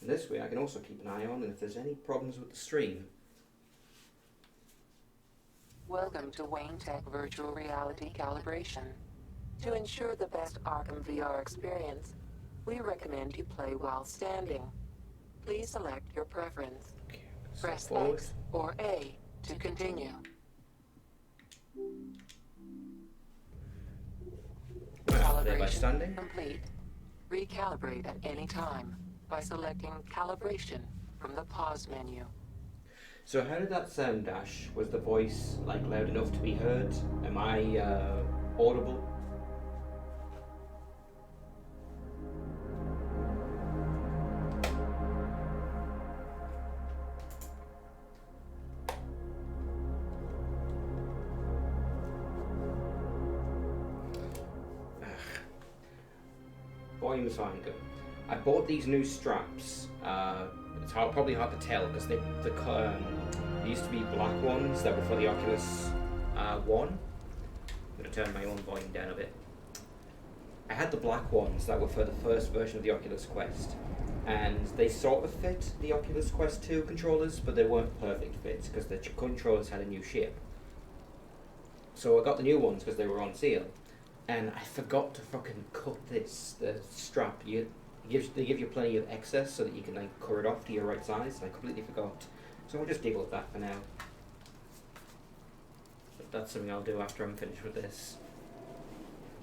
This way I can also keep an eye on if there's any problems with the stream. Welcome to Wayne Tech Virtual Reality Calibration. To ensure the best Arkham VR experience, we recommend you play while standing. Please select your preference. Okay, Press forward. X or A to continue. Well, there by Calibration standing. complete. Recalibrate at any time by selecting Calibration from the pause menu. So how did that sound, Dash? Was the voice like loud enough to be heard? Am I audible? Volume is fine, good. I bought these new straps. It's probably hard to tell because they used to be black ones that were for the Oculus One. I'm going to turn my own volume down a bit. I had the black ones that were for the first version of the Oculus Quest, and they sort of fit the Oculus Quest 2 controllers, but they weren't perfect fits because the controllers had a new shape. So I got the new ones because they were on sale, and I forgot to fucking cut the strap. They give you plenty of excess so that you can like cut it off to your right size, and I completely forgot. So I'll just deal with that for now. But that's something I'll do after I'm finished with this.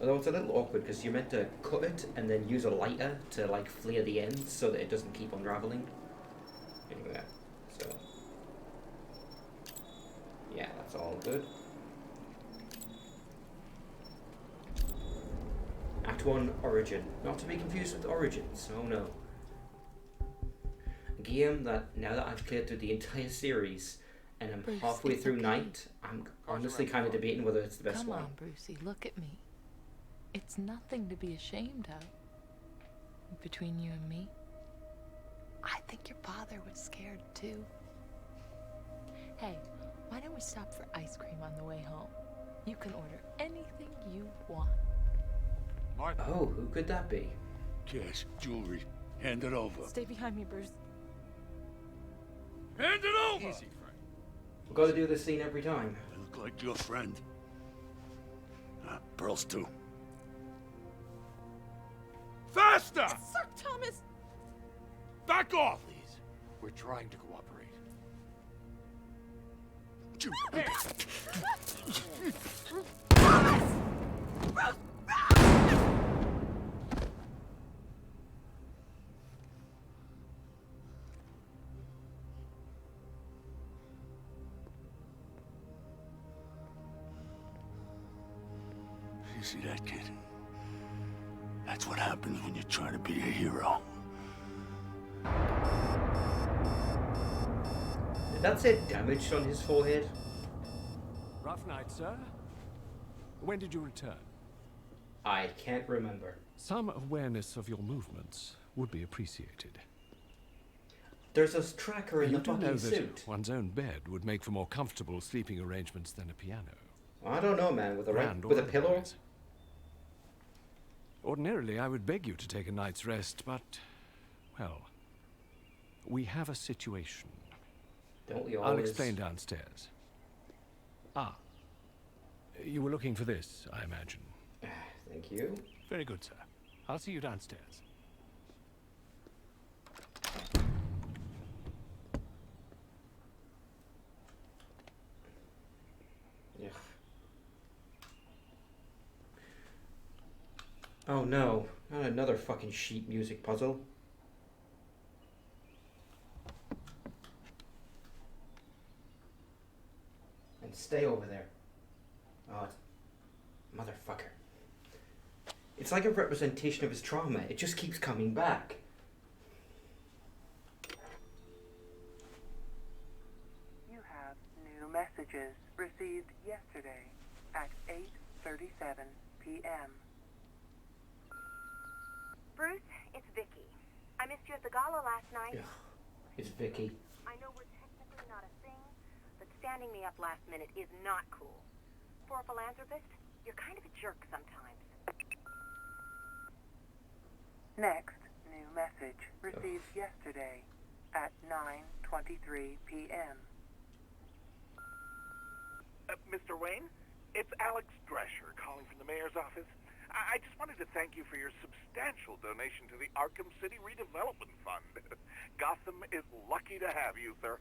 Although it's a little awkward because you're meant to cut it and then use a lighter to like flare the ends so that it doesn't keep unraveling. Anyway, so yeah, that's all good. Act 1 Origin, not to be confused with Origins, oh no. A game that, now that I've cleared through the entire series and I'm Bruce, halfway it's through okay. Night, I'm honestly kind of debating whether it's the best Come one. on, Brucey, look at me. It's nothing to be ashamed of. Between you and me, I think your father was scared too. Hey, why don't we stop for ice cream on the way home? You can order anything you want. Martha. Oh, who could that be? Cash, jewelry. Hand it over. Stay behind me, Bruce. Hand it over! Easy, Frank. We've got to do this scene every time. I look like your friend. Pearls too. Faster! Sir Thomas! Back off! Please, we're trying to cooperate. You see that, kid? That's what happens when you're trying to be a hero. Did that say damaged on his forehead? Rough night, sir. When did you return? I can't remember. Some awareness of your movements would be appreciated. There's a tracker in You the do know fucking that suit. one's own bed would make for more comfortable sleeping arrangements than a piano. I don't know, man. With Grand with a or pillow? otherwise. Ordinarily, I would beg you to take a night's rest, but, well, we have a situation. Don't we I'll always? explain downstairs. Ah, you were looking for this, I imagine. Thank you. Very good, sir. I'll see you downstairs. Yeah. Oh no, not another fucking sheet music puzzle. And stay over there. Oh, motherfucker. It's like a representation of his trauma. It just keeps coming back. You have new messages received yesterday at 8:37 p.m. Bruce, it's Vicky. I missed you at the gala last night. Ugh, it's Vicky. I know we're technically not a thing, but standing me up last minute is not cool. For a philanthropist, you're kind of a jerk sometimes. Next new message. message received yesterday at 9:23 p.m. Mr. Wayne, it's Alex Drescher calling from the mayor's office. I just wanted to thank you for your substantial donation to the Arkham City Redevelopment Fund. Gotham is lucky to have you, sir.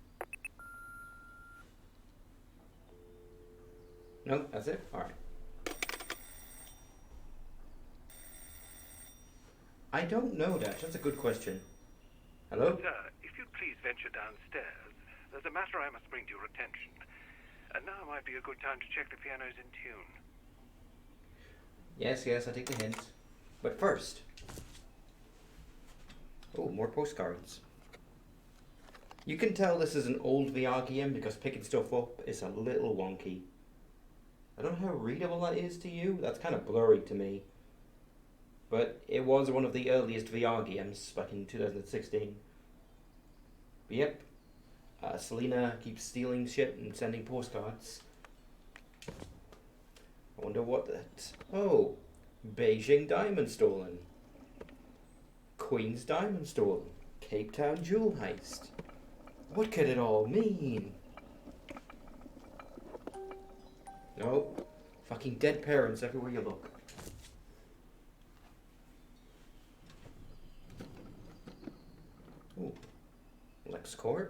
No, that's it? Alright. I don't know that. That's a good question. Hello? Sir, if you'd please venture downstairs, there's a matter I must bring to your attention. And now might be a good time to check the piano's in tune. Yes, I take the hint. But first... Oh, more postcards. You can tell this is an old VR game because picking stuff up is a little wonky. I don't know how readable that is to you. That's kind of blurry to me. But it was one of the earliest VR games back in 2016. But yep. Selena keeps stealing shit and sending postcards. I wonder what that... Oh, Beijing diamond stolen. Queen's diamond stolen. Cape Town jewel heist. What could it all mean? No. Fucking dead parents everywhere you look. Ooh. LexCorp.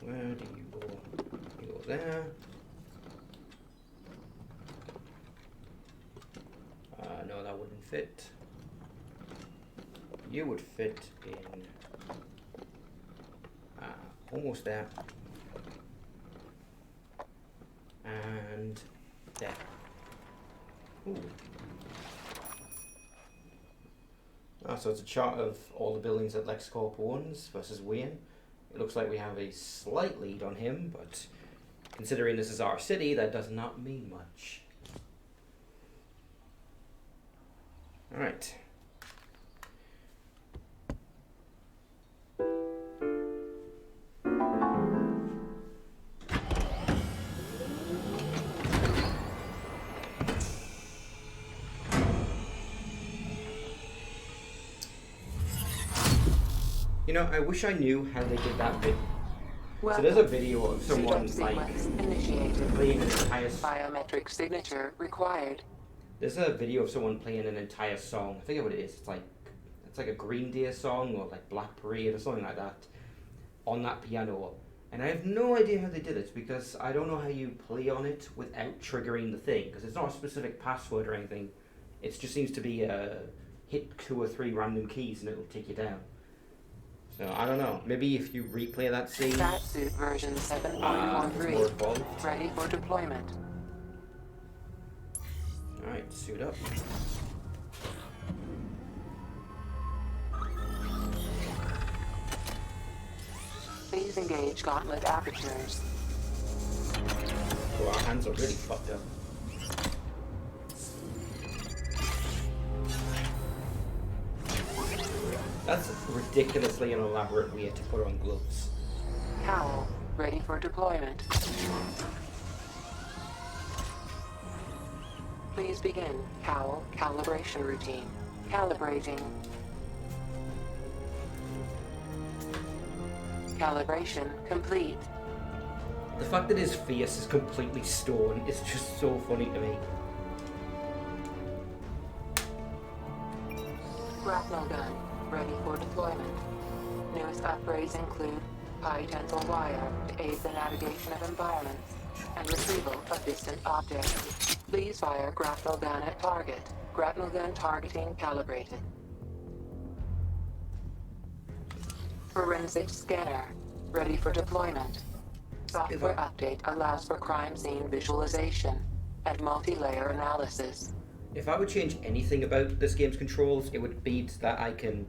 Where do you go? You go there. No, that wouldn't fit. You would fit in... almost there. And there. Ooh. So it's a chart of all the buildings that LexCorp owns versus Wayne. It looks like we have a slight lead on him, but considering this is our city, that does not mean much. Alright. You know, I wish I knew how they did that bit. So there's a video of someone like playing an entire biometric signature required. There's a video of someone playing an entire song. I forget what it is. It's like a Green Day song or like Black Parade or something like that on that piano. And I have no idea how they did it because I don't know how you play on it without triggering the thing because it's not a specific password or anything. It just seems to be hit 2 or 3 random keys and it'll take you down. So I don't know. Maybe if you replay that scene, Batsuit version 7.13 ready for deployment. Alright, suit up. Please engage gauntlet apertures. Oh, our hands are really fucked up. That's ridiculously an elaborate way to put on gloves. Cowl, ready for deployment. Please begin cowl calibration routine. Calibrating. Calibration complete. The fact that his face is completely stone is just so funny to me. Grapnel gun, ready for deployment. Newest upgrades include high tensile wire to aid the navigation of environments and retrieval of distant objects. Please fire grapnel gun at target. Grapnel gun targeting calibrated. Forensic scanner, ready for deployment. Software update allows for crime scene visualization and multi-layer analysis. If I would change anything about this game's controls, it would be that I can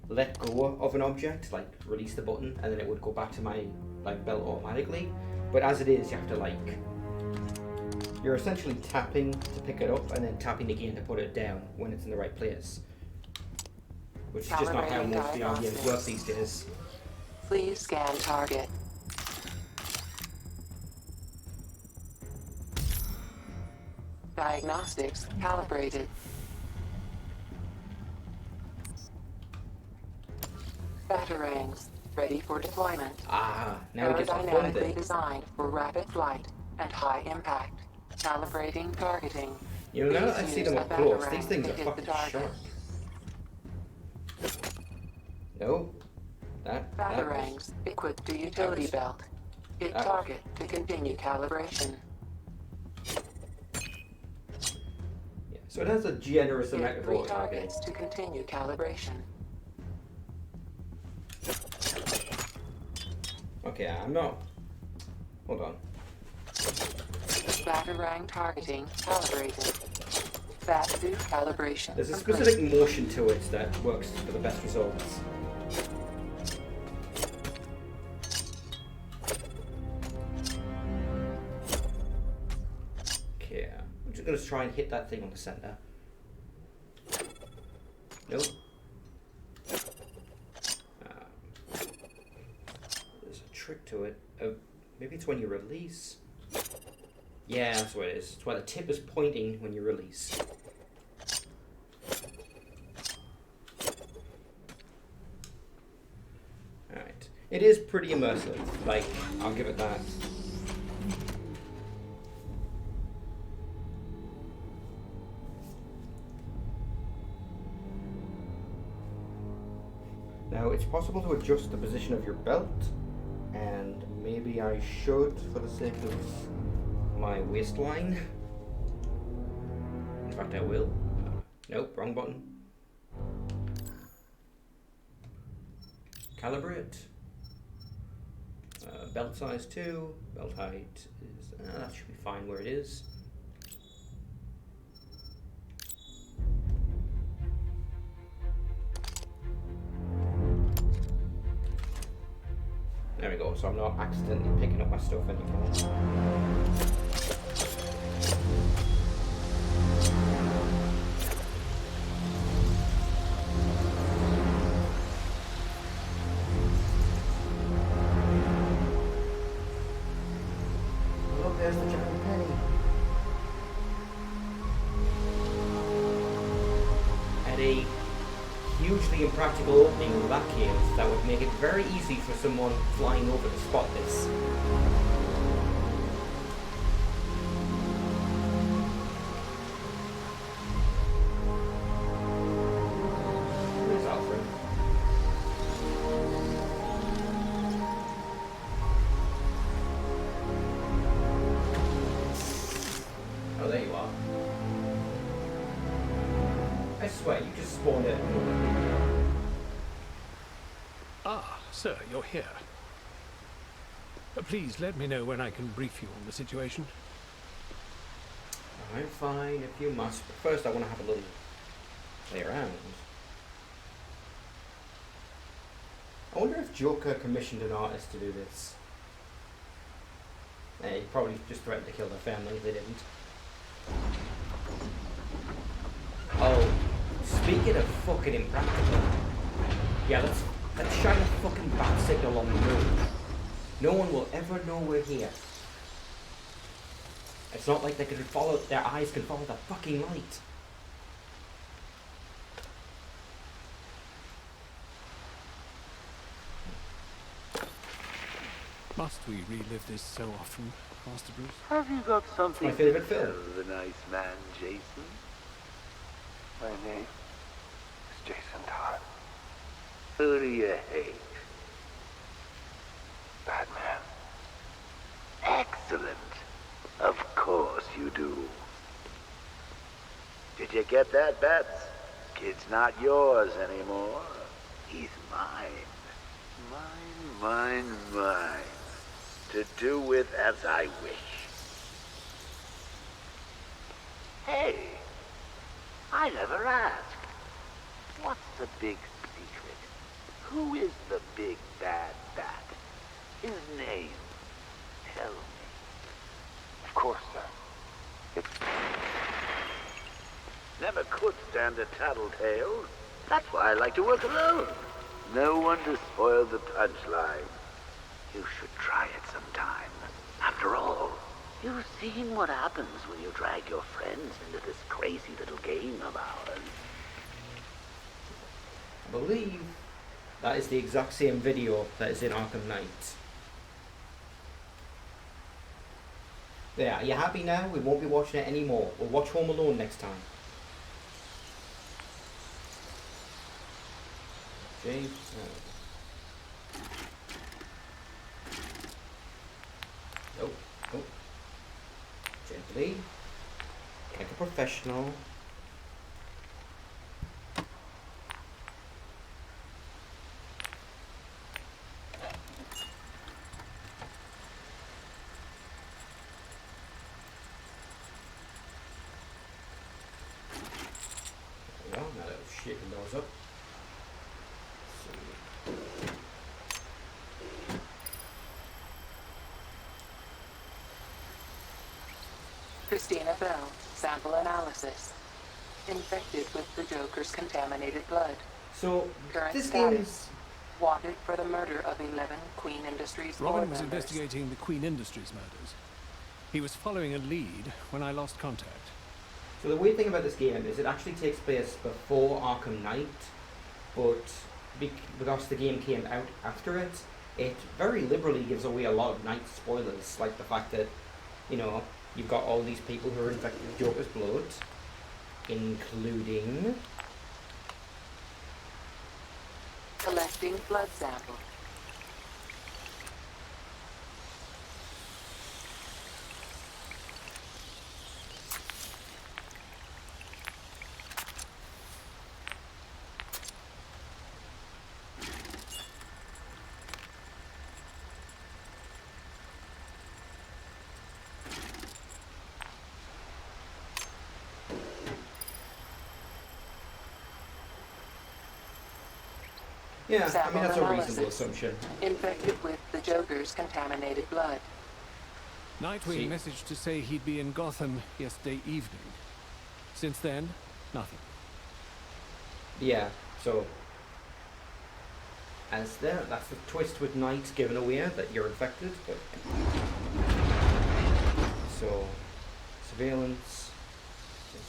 let go of an object, like release the button, and then it would go back to my belt automatically. But as it is, you have to you're essentially tapping to pick it up and then tapping again to put it down when it's in the right place. Which is just not how most VR games work these days. Please scan target. Diagnostics calibrated. Batarangs ready for deployment. Ah, now we get to fund Aerodynamically it. designed for rapid flight and high impact. Calibrating targeting. You know, now that I Please see use them a up close, batarang these things to are hit the fucking target. sharp. No. That was... Batarangs equipped to utility belt. Hit that- target to continue calibration. Yeah, so it has a generous amount Hit of 3 auto targeting. targets to continue calibration. Okay, I'm not... Hold on. Batarang targeting calibrated. Bat suit calibration. There's a complete. specific motion to it that works for the best results. Okay, I'm just going to try and hit that thing on the center. Nope. There's a trick to it. Oh, maybe it's when you release. Yeah, that's what it is. It's why the tip is pointing when you release. Alright. It is pretty immersive. Like, I'll give it that. Now, it's possible to adjust the position of your belt, and maybe I should, for the sake of my waistline. In fact, I will. Nope, wrong button. Calibrate. Belt size 2. Belt height is... that should be fine where it is. There we go, so I'm not accidentally picking up my stuff anymore. Look, there's the giant penny. At a hugely impractical opening of that cave that would make it very easy for someone flying over to spot this. Where's Alfred? Oh, there you are. I swear, you just spawned it. Ah, sir, you're here. Please let me know when I can brief you on the situation. I'm fine if you must, but first I want to have a little play around. I wonder if Joker commissioned an artist to do this. He probably just threatened to kill their family if they didn't. Oh, speaking of fucking impractical. Yeah, let's shine a fucking bat signal on the moon. No one will ever know we're here. It's not like they could follow, their eyes can follow the fucking light. Must we relive this so often, Master Bruce? Have you got something my favorite to film. tell the nice man, Jason? My name is Jason Todd. Who do you hate? Batman. Excellent. Of course you do. Did you get that, Bats? Kid's not yours anymore. He's mine. Mine. To do with as I wish. Hey, I never asked. What's the big secret? Who is the big bad bat? His name. Tell me. Of course, sir. It's... Never could stand a tattletale. That's why I like to work alone. No one to spoil the punchline. You should try it sometime. After all, you've seen what happens when you drag your friends into this crazy little game of ours. I believe that is the exact same video that is in Arkham Knight. There, are you happy now? We won't be watching it anymore. We'll watch Home Alone next time. James. Nope. Nope. Gently. Like a professional. There we go. Now that we've shaken those up. Christina Bell, sample analysis. Infected with the Joker's contaminated blood. So, Current this game status. is... Wanted for the murder of 11 Queen Industries board Robin was members. investigating the Queen Industries murders. He was following a lead when I lost contact. So the weird thing about this game is it actually takes place before Arkham Knight, but because the game came out after it, it very liberally gives away a lot of Knight spoilers, like the fact that, you know, you've got all these people who are infected with Joker's blood, including... Collecting blood sample. Yeah, I mean Sample that's a reasonable analysis. assumption. Infected with the Joker's contaminated blood. Nightwing See. messaged to say he'd be in Gotham yesterday evening. Since then, nothing. Yeah, so... As there, that's the twist with Knight giving away that you're infected, but... So... Surveillance...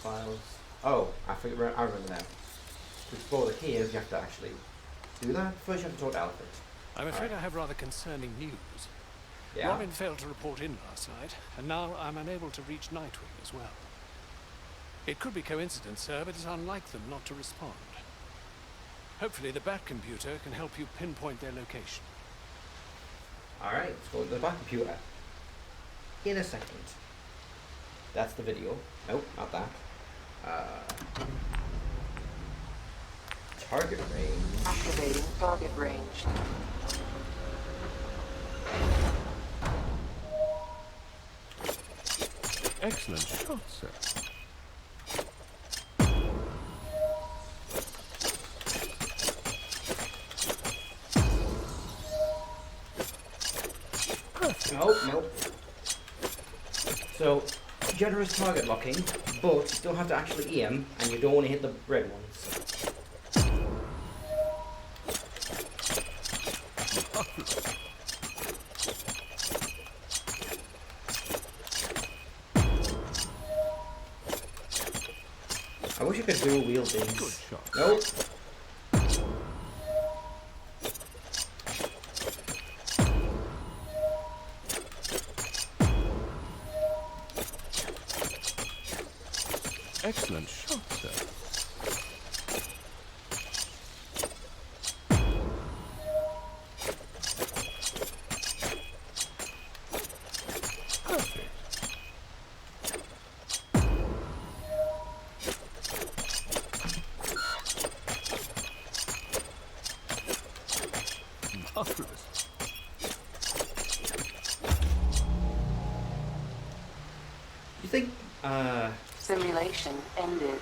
Files... Oh, I remember now. To explore the cave, you have to actually do that. First you have to talk to Alfred. I'm afraid Alright. I have rather concerning news. Yeah? Robin failed to report in last night, and now I'm unable to reach Nightwing as well. It could be coincidence, sir, but it's unlike them not to respond. Hopefully the Bat computer can help you pinpoint their location. Alright, let's go to the back computer. In a second. That's the video. Nope, not that. Target range. Activating target range. Excellent shot, sir. Nope, nope. So, generous target locking, but you still have to actually aim, and you don't want to hit the red ones. I wish I could dual wield these. Good shot. Nope. Excellent shot, sir. Perfect. Marvelous. You think, Simulation ended.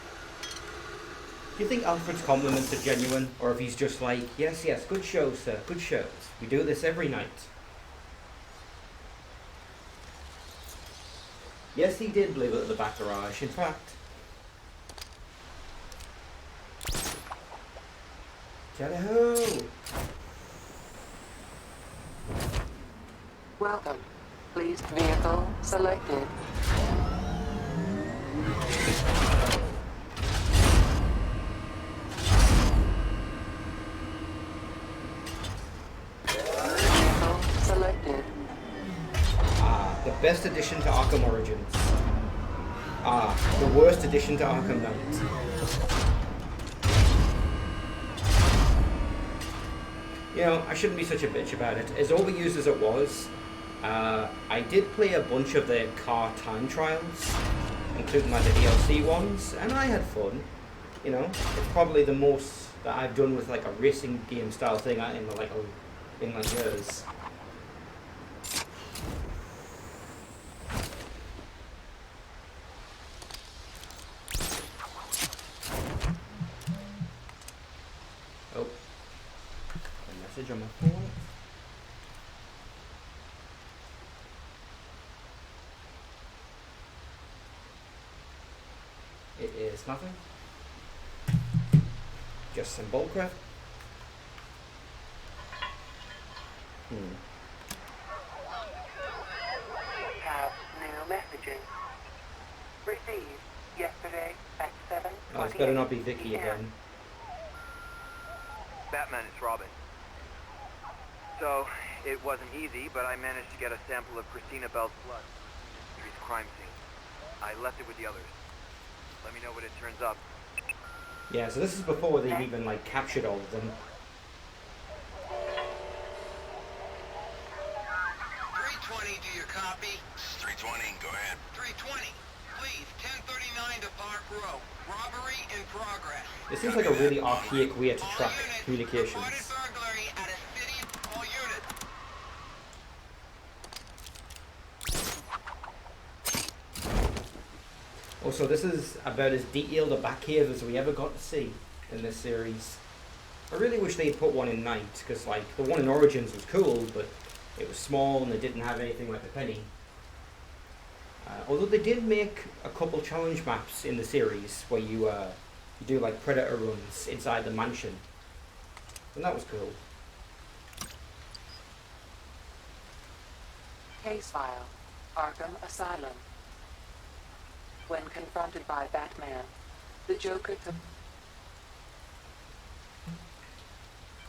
do you think Alfred's compliments are genuine, or if he's just like, yes, yes, good show, sir, good shows. We do this every night. Yes, he did believe it at the back garage. In fact, Jelly-ho! Welcome. Please vehicle selected. Vehicle selected. The best addition to Arkham Origins. The worst addition to Arkham Knight. You know, I shouldn't be such a bitch about it. As overused as it was, I did play a bunch of the car time trials, including like the DLC ones, and I had fun. You know, it's probably the most that I've done with like a racing game style thing in like years. Oh, a message on my phone. It is nothing. Just some bullcrap. Have new messaging. Received yesterday at 7:28 Oh, this better not be Vicky PM. again. Batman, it's Robin. So, it wasn't easy, but I managed to get a sample of Christina Bell's blood from the street's crime scene. I left it with the others. Let me know what it turns up. Yeah, so this is before they've even like captured all of them. 320, do you copy? 320, go ahead. 320, please, 1039 to Park Row. Robbery in progress. It seems like a really archaic way to All track units, communications. reported burglary at a city. All units. Also, this is about as detailed a Batcave as we ever got to see in this series. I really wish they'd put one in Night, because like the one in Origins was cool, but it was small and it didn't have anything like the Penny. Although they did make a couple challenge maps in the series where you do like Predator runs inside the mansion, and that was cool. Case file. Arkham Asylum. When confronted by Batman, the Joker took...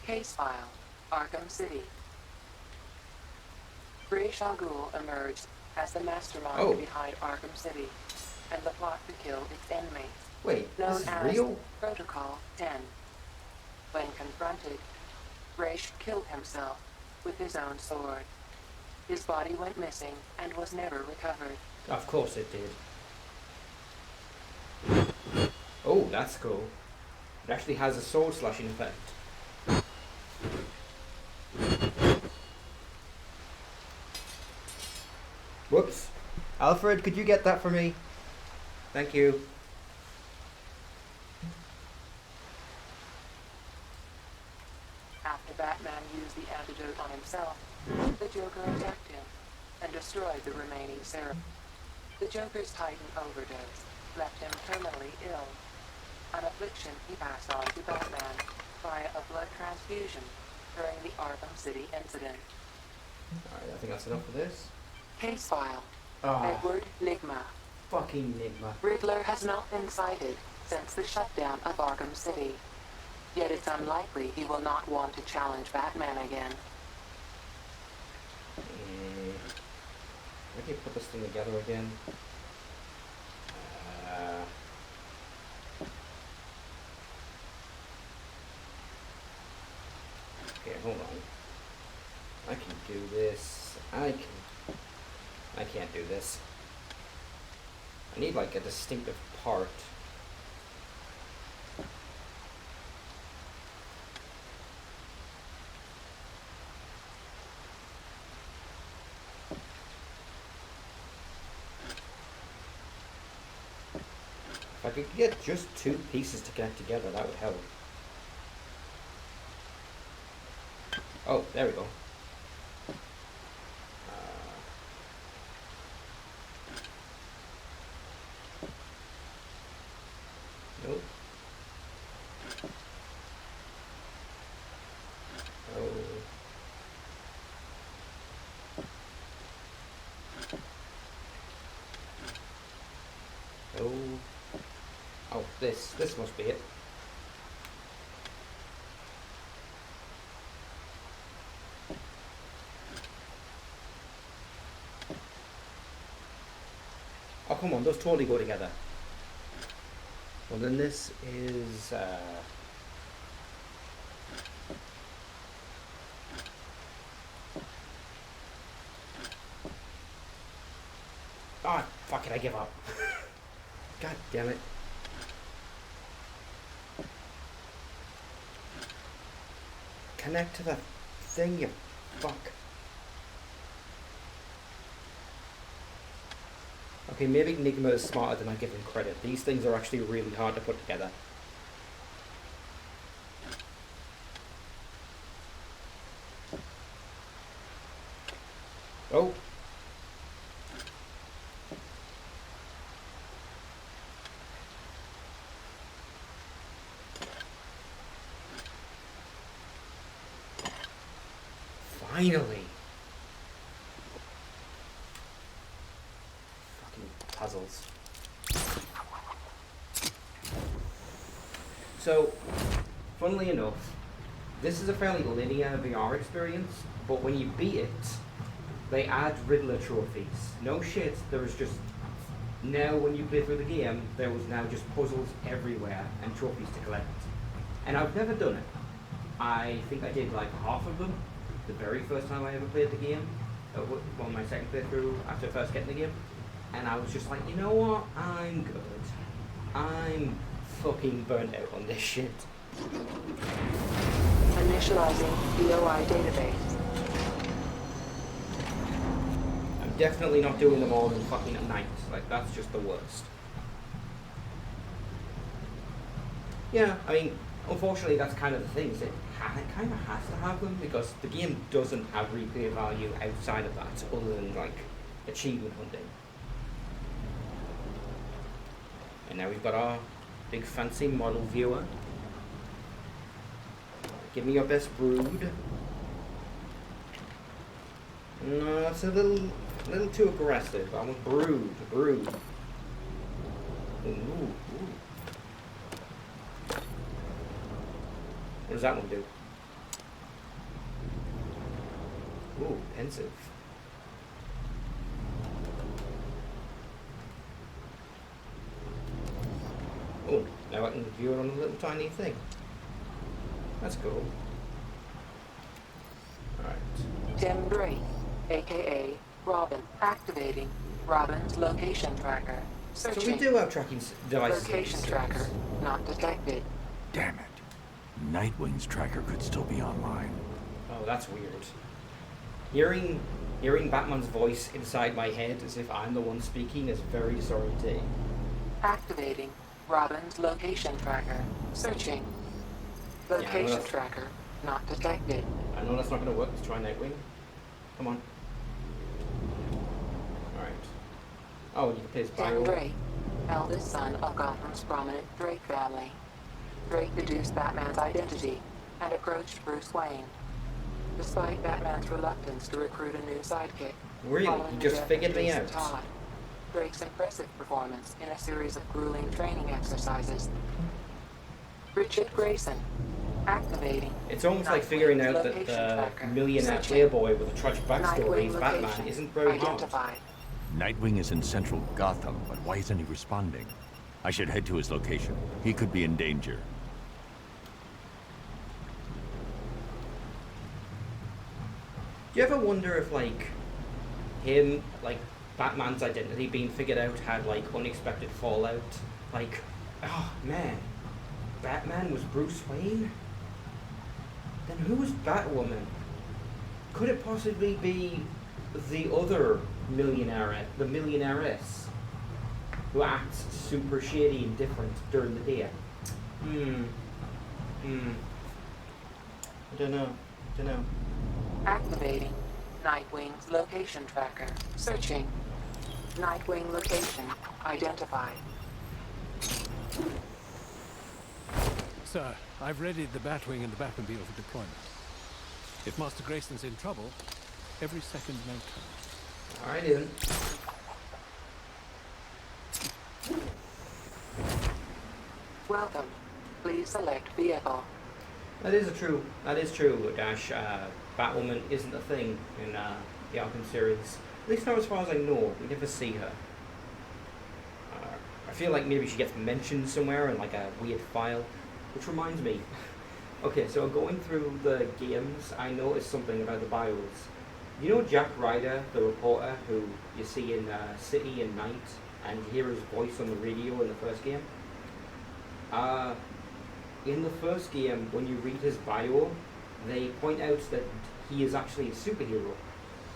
Case file. Arkham City. Ra's al Ghul emerged as the mastermind behind Arkham City and the plot to kill its inmates, Wait, known this is as real? Protocol 10. When confronted, Ra's killed himself with his own sword. His body went missing and was never recovered. Of course it did. Oh, that's cool. It actually has a sword slashing effect. Whoops. Alfred, could you get that for me? Thank you. After Batman used the antidote on himself, the Joker attacked him and destroyed the remaining serum. The Joker's Titan overdose left him terminally ill, an affliction he passed on to Batman via a blood transfusion during the Arkham City incident. Alright, I think that's enough for this. Case file. Ah. Edward Nigma. Fucking Nigma. Riddler has not been sighted since the shutdown of Arkham City. Yet it's unlikely he will not want to challenge Batman again. Let me put this thing together again. Okay, hold on. I can do this. I can't do this. I need like a distinctive part. If I could get just two pieces to connect together, that would help. Oh, there we go. Nope. Oh, this must be it. Oh, come on, those totally go together. Well, then this is, ah, fuck it, I give up. God damn it. Connect to the thing, you fuck. Okay, maybe Enigma is smarter than I give him credit. These things are actually really hard to put together. Oh. Finally. Puzzles. So, funnily enough, this is a fairly linear VR experience, but when you beat it, they add Riddler trophies. No shit, there was just, now when you play through the game, there was now just puzzles everywhere and trophies to collect. And I've never done it. I think I did like half of them the very first time I ever played the game, on my second playthrough after first getting the game. And I was just like, you know what? I'm good. I'm fucking burnt out on this shit. Initializing BOI database. I'm definitely not doing them all in fucking at night. Like, that's just the worst. Yeah, I mean, unfortunately that's kind of the thing. Is it kind of has to have them because the game doesn't have replay value outside of that other than, like, achievement hunting. And now we've got our big fancy model viewer. Give me your best brood. No, that's a little too aggressive. I want brood. Ooh. What does that one do? Ooh, pensive. Oh, now I can view it on a little tiny thing. That's cool. Alright. Tim Drake, aka Robin, activating Robin's location tracker. Searching. So we do have tracking devices. Location tracker not detected. Damn it. Nightwing's tracker could still be online. Oh, that's weird. Hearing Batman's voice inside my head as if I'm the one speaking is very disorienting. Activating Robin's location tracker. Searching. Location tracker not detected. I know that's not going to work. Let's try Nightwing. Come on. Alright. Oh, you can play as Tim Drake, eldest son of Gotham's prominent Drake family. Drake deduced Batman's identity and approached Bruce Wayne. Despite Batman's reluctance to recruit a new sidekick, really? He just figured me out. Todd, Drake's impressive performance in a series of grueling training exercises. Richard Grayson, activating. It's almost like figuring out that the millionaire playboy with a tragic backstory is Batman isn't very hard. Nightwing is in central Gotham, but why isn't he responding? I should head to his location. He could be in danger. Do you ever wonder if, like, him, like, Batman's identity being figured out had, like, unexpected fallout? Like, oh, man, Batman was Bruce Wayne? Then who was Batwoman? Could it possibly be the other millionaire, the millionairess, who acts super shady and different during the day? I don't know. Activating Nightwing's location tracker. Searching. Nightwing location identified. Sir, I've readied the Batwing and the Batmobile for deployment. If Master Grayson's in trouble, every second may count. Alright then. Welcome. Please select vehicle. That is true, Dash. Batwoman isn't a thing in the Arkham series. At least not as far as I know. We never see her. I feel like maybe she gets mentioned somewhere in like a weird file. Which reminds me. Okay, so going through the games, I noticed something about the bios. You know Jack Ryder, the reporter who you see in City and Night, and you hear his voice on the radio in the first game? In the first game, when you read his bio, they point out that he is actually a superhero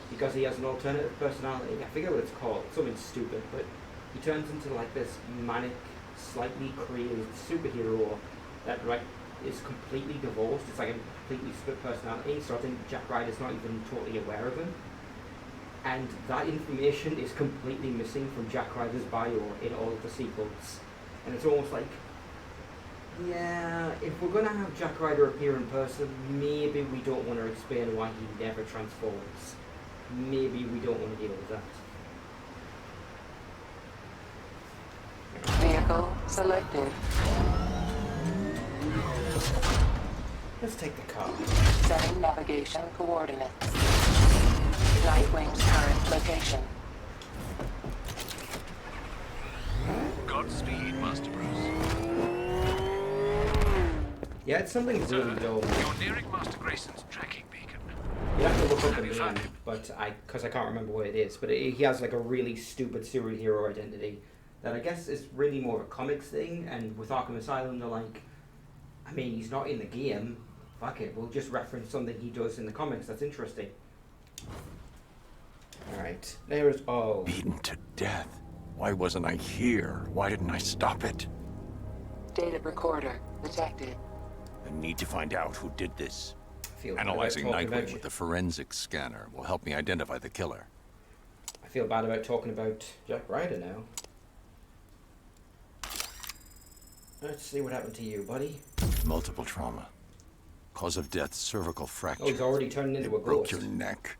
because he has an alternative personality. I forget what it's called, something stupid, but he turns into like this manic, slightly crazed superhero that is completely divorced. It's like a completely split personality, so I think Jack Ryder's not even totally aware of him. And that information is completely missing from Jack Ryder's bio in all of the sequels. And it's almost like, yeah, if we're going to have Jack Ryder appear in person, maybe we don't want to explain why he never transforms. Maybe we don't want to deal with that. Vehicle selected. Let's take the car. Setting navigation coordinates. Nightwing's current location. Godspeed, Master Bruce. Yeah, it's something really dull. You're nearing Master Grayson's tracking beacon. You have to look up the name, but because I can't remember what it is. But he has like a really stupid superhero identity that I guess is really more of a comics thing. And with Arkham Asylum, they're like, I mean, he's not in the game. Fuck it, we'll just reference something he does in the comics that's interesting. Alright, there is... Oh. Beaten to death. Why wasn't I here? Why didn't I stop it? Data recorder detected. I need to find out who did this. Feel Analyzing Nightwing with the forensic scanner will help me identify the killer. I feel bad about talking about Jack Ryder now. Let's see what happened to you, buddy. Multiple trauma. Cause of death, cervical fracture. Oh, he's already turned into a broke ghost. Your neck.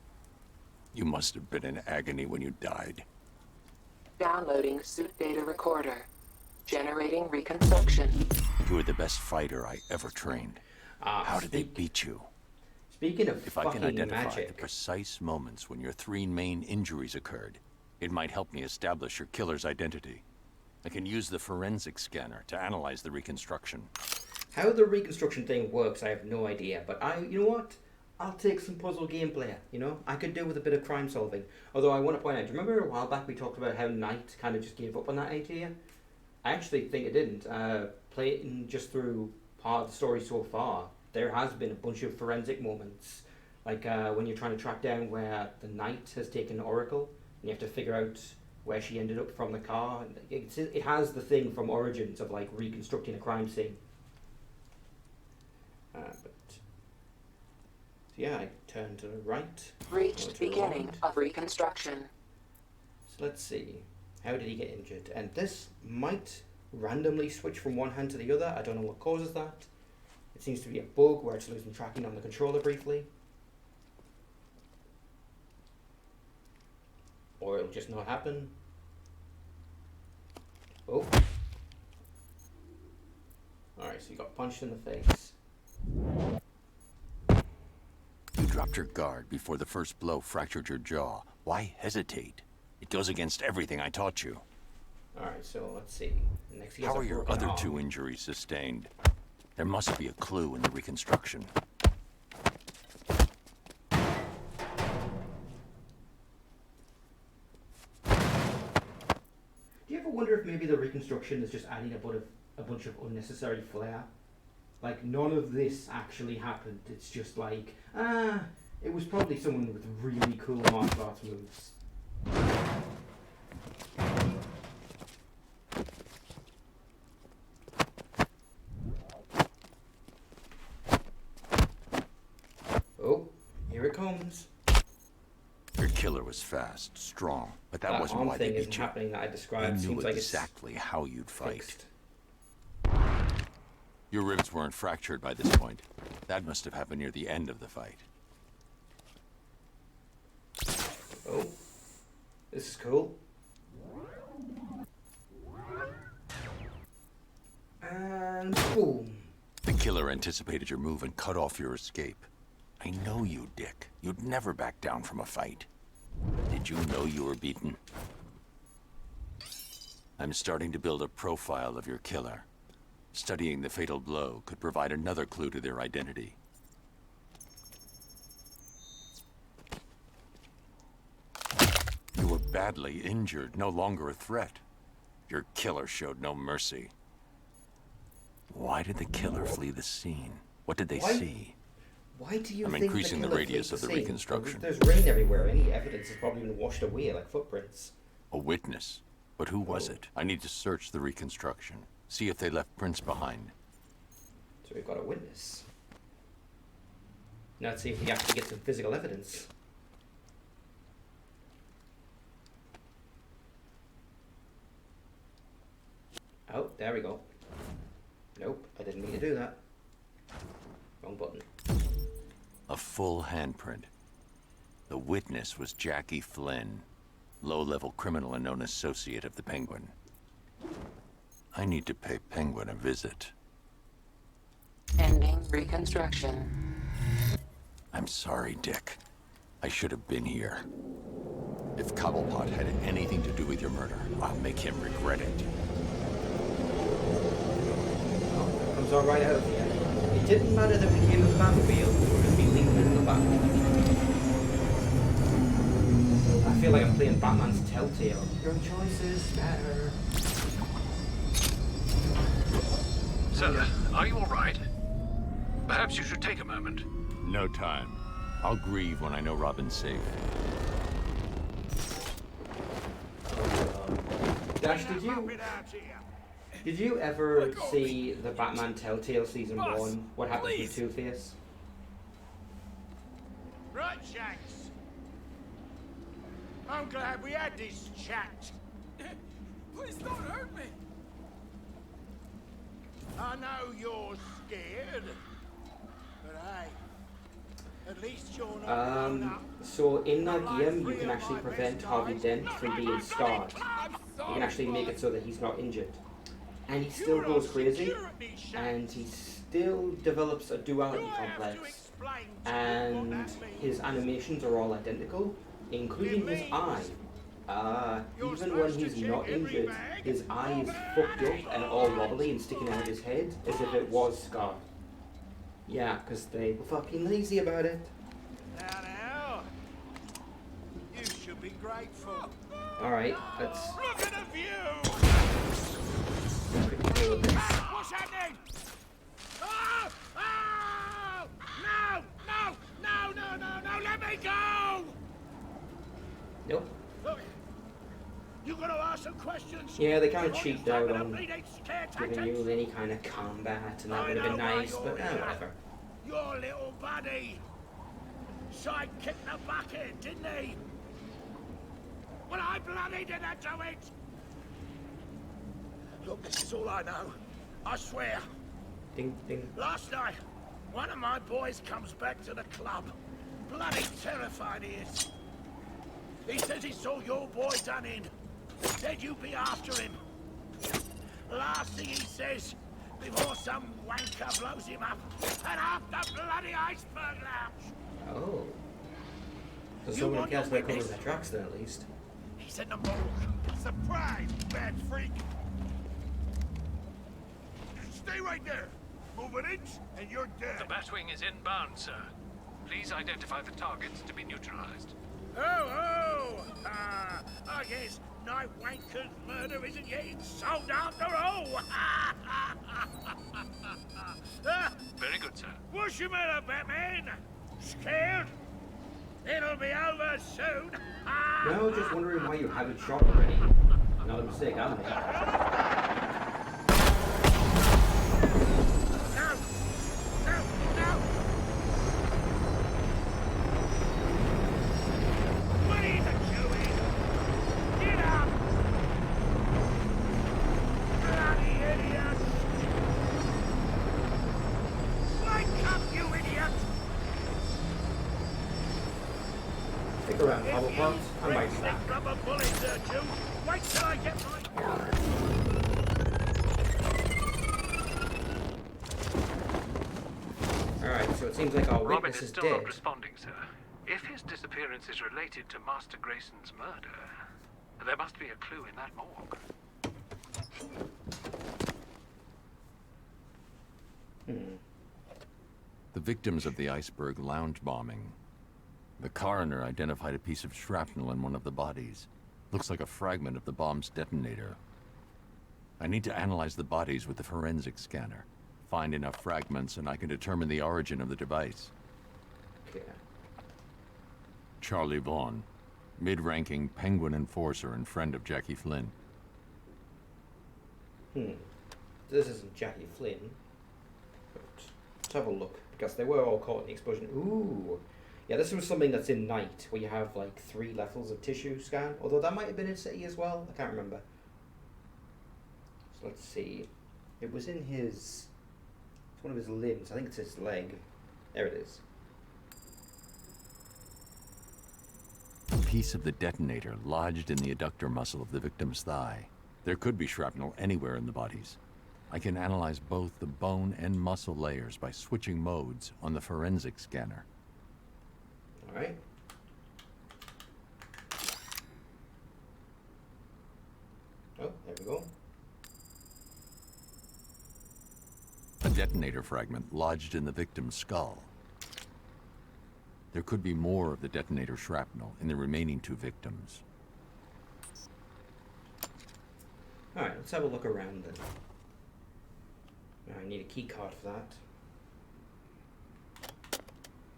You must have been in agony when you died. Downloading suit data recorder. Generating reconstruction. You were the best fighter I ever trained. How did they beat you? Speaking of if I can identify magic. the precise moments when your 3 main injuries occurred, it might help me establish your killer's identity. I can use the forensic scanner to analyze the reconstruction. How the reconstruction thing works, I have no idea. But you know what? I'll take some puzzle gameplay, you know? I could do with a bit of crime solving. Although I want to point out, do you remember a while back we talked about how Knight kind of just gave up on that idea? I actually think it didn't. Playing just through part of the story so far, there has been a bunch of forensic moments. Like when you're trying to track down where the Knight has taken Oracle, and you have to figure out where she ended up from the car. It has the thing from Origins of like reconstructing a crime scene. Yeah, I turn to the right. Reached beginning of reconstruction. So let's see. How did he get injured? And this might randomly switch from one hand to the other. I don't know what causes that. It seems to be a bug where it's losing tracking on the controller briefly. Or it'll just not happen. Oh. Alright, so you got punched in the face. You dropped your guard before the first blow fractured your jaw. Why hesitate? It goes against everything I taught you. Alright, so let's see. Next, How are your other 2 injuries sustained? There must be a clue in the reconstruction. Do you ever wonder if maybe the reconstruction is just adding a bunch of unnecessary flair? Like, none of this actually happened. It's just like, it was probably someone with really cool martial arts moves. Oh, here it comes. Your killer was fast, strong, but that wasn't why they isn't beat you. happening that I described. They knew Seems like exactly how you'd fight. Fixed. Your ribs weren't fractured by this point. That must have happened near the end of the fight. Oh, this is cool. And boom. The killer anticipated your move and cut off your escape. I know you, Dick. You'd never back down from a fight. Did you know you were beaten? I'm starting to build a profile of your killer. Studying the fatal blow could provide another clue to their identity. You were badly injured, no longer a threat. Your killer showed no mercy. Why did the killer flee the scene? What did they see? Why do you I'm think increasing the killer radius fled of the scene? reconstruction. There's rain everywhere. Any evidence has probably been washed away, like footprints. A witness. But who was it? I need to search the reconstruction. See if they left prints behind. So we've got a witness. Now let's see if we actually get some physical evidence. Oh, there we go. Nope, I didn't mean to do that. Wrong button. A full handprint. The witness was Jackie Flynn, low-level criminal and known associate of the Penguin. I need to pay Penguin a visit. Ending reconstruction. I'm sorry, Dick. I should have been here. If Cobblepot had anything to do with your murder, I'll make him regret it. Oh, that comes all right out of the end. It didn't matter that we came with Batmobile, we were going to be leaving in the back. I feel like I'm playing Batman's Telltale. Your choices matter. Sir, are you all right? Perhaps you should take a moment. No time. I'll grieve when I know Robin's safe. Dash, did you ever see the Batman Telltale Season 1? What happens with Two-Face? Right, Shanks. I'm glad we had this chat. Please don't hurt me. I know you're scared, but hey, at least you're not grown up. So in that game, you can actually prevent Harvey Dent from being scarred. You can actually make it so that he's not injured. And he still goes crazy, and he still develops a duality complex, and his animations are all identical, including his eye. Even when he's not injured, his eye is fucked up and all wobbly and sticking out of his head as if it was scarred. Yeah, because they were fucking lazy about it. Now, you should be grateful. Alright, let's... Look at the view! What's happening? Oh! Oh! No! No! No! No! No! No! Let me go! Nope. Look, you gonna ask some questions? Yeah, they kind of cheaped out on giving you any kind of combat, and that would have been nice, but whatever. Your little buddy. Side kicked the bucket, didn't he? Well, I bloody did that to it. Look, this is all I know. I swear. Ding, ding. Last night, one of my boys comes back to the club. Bloody terrified he is. He says he saw your boy done in. Said you'd be after him. Last thing he says, before some wanker blows him up, and half the bloody iceberg lounge. Oh. So someone cares about covering their tracks then, at least. He's in the morgue. Surprise, bad freak. Stay right there. Move an inch, and you're dead. The Batwing is inbound, sir. Please identify the targets to be neutralized. Oh! I guess Night Wanker's murder isn't getting solved after all! Very good, sir. What's your matter, Batman? Scared? It'll be over soon! No, just wondering why you haven't shot already. Not a mistake, I made. No! No! No! What are you doing? Get up! Bloody idiot! Wake up, you idiot! Stick around, Cobblepot. I might be back. Rubber bullets, Wait till I get my... it seems like our Robin witness is is still dead. not responding, sir. If his disappearance is related to Master Grayson's murder, there must be a clue in that morgue. The victims of the iceberg lounge bombing. The coroner identified a piece of shrapnel in one of the bodies. Looks like a fragment of the bomb's detonator. I need to analyze the bodies with the forensic scanner. Find enough fragments and I can determine the origin of the device. Okay. Charlie Vaughn, mid-ranking Penguin enforcer and friend of Jackie Flynn. This isn't Jackie Flynn. But let's have a look, because they were all caught in the explosion. Ooh. Yeah, this was something that's in Night, where you have like 3 levels of tissue scan. Although that might have been in City as well. I can't remember. So let's see. It was in his... It's one of his limbs. I think it's his leg. There it is. A piece of the detonator lodged in the adductor muscle of the victim's thigh. There could be shrapnel anywhere in the bodies. I can analyze both the bone and muscle layers by switching modes on the forensic scanner. Alright. Oh, there we go. A detonator fragment lodged in the victim's skull. There could be more of the detonator shrapnel in the remaining 2 victims. Alright, let's have a look around then. I need a key card for that.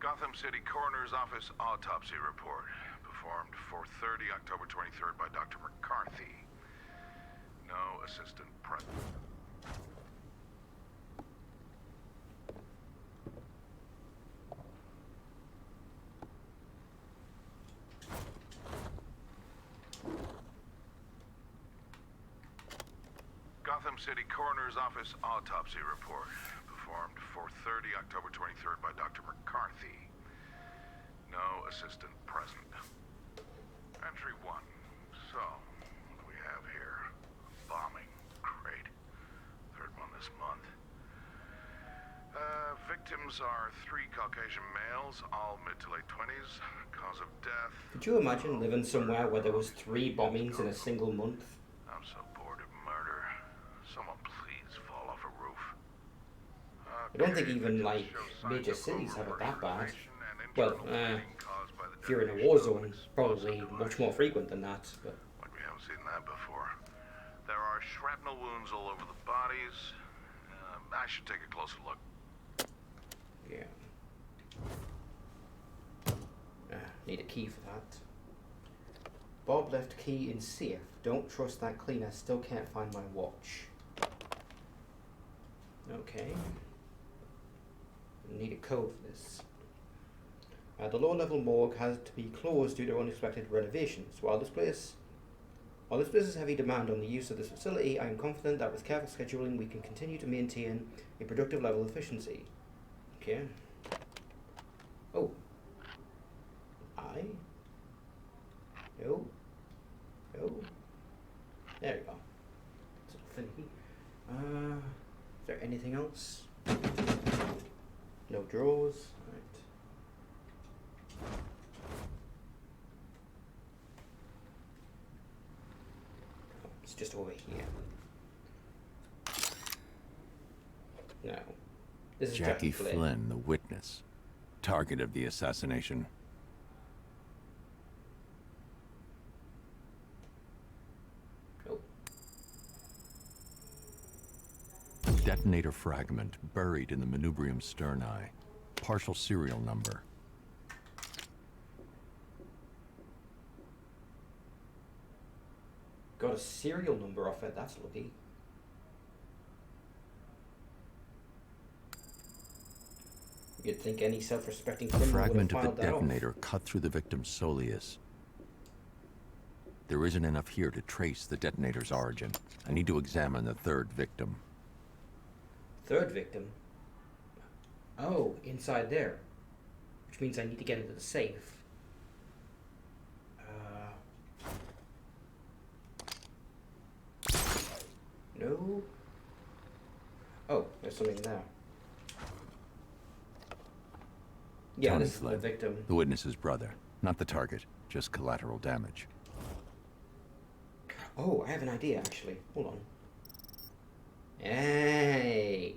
Gotham City Coroner's Office autopsy report. Performed 4:30 October 23rd by Dr. McCarthy. No assistant present. Gotham City Coroner's Office autopsy report. Performed 4:30 October 23rd by Dr. McCarthy. No assistant present. Entry 1. So, what do we have here? Bombing. Great. 3rd one this month. Victims are 3 Caucasian males, all mid to late 20s. Cause of death. Could you imagine living somewhere where there was 3 bombings in a single month? I'm so bored of murder. Someone please fall off a roof. I don't think even, like, major cities have it that bad. Well, if you're in a war zone, it's probably much more frequent than that, but... Like we haven't seen that before. There are shrapnel wounds all over the bodies. I should take a closer look. Yeah. Need a key for that. Bob left key in safe. Don't trust that cleaner. Still can't find my watch. Okay. Need a code for this. The low-level morgue has to be closed due to unexpected renovations. While this places heavy demand on the use of this facility, I am confident that with careful scheduling we can continue to maintain a productive level of efficiency. Okay. Oh. No. No. There we go. It's a finicky. Is there anything else? No drawers. Right. It's just over here. Now, this is Jackie Flynn, the witness, target of the assassination. Detonator fragment buried in the manubrium sterni. Partial serial number. Got a serial number off it, that's lucky. You'd think any self-respecting A criminal fragment would have of the filed that detonator cut through the victim's soleus. There isn't enough here to trace the detonator's origin. I need to examine the 3rd victim. 3rd victim? Oh, inside there. Which means I need to get into the safe. No? Oh, there's something there. Yeah, Tony this is the Flynn, victim. the witness's brother. Not the target, just collateral damage. Oh, I have an idea, actually. Hold on. Hey!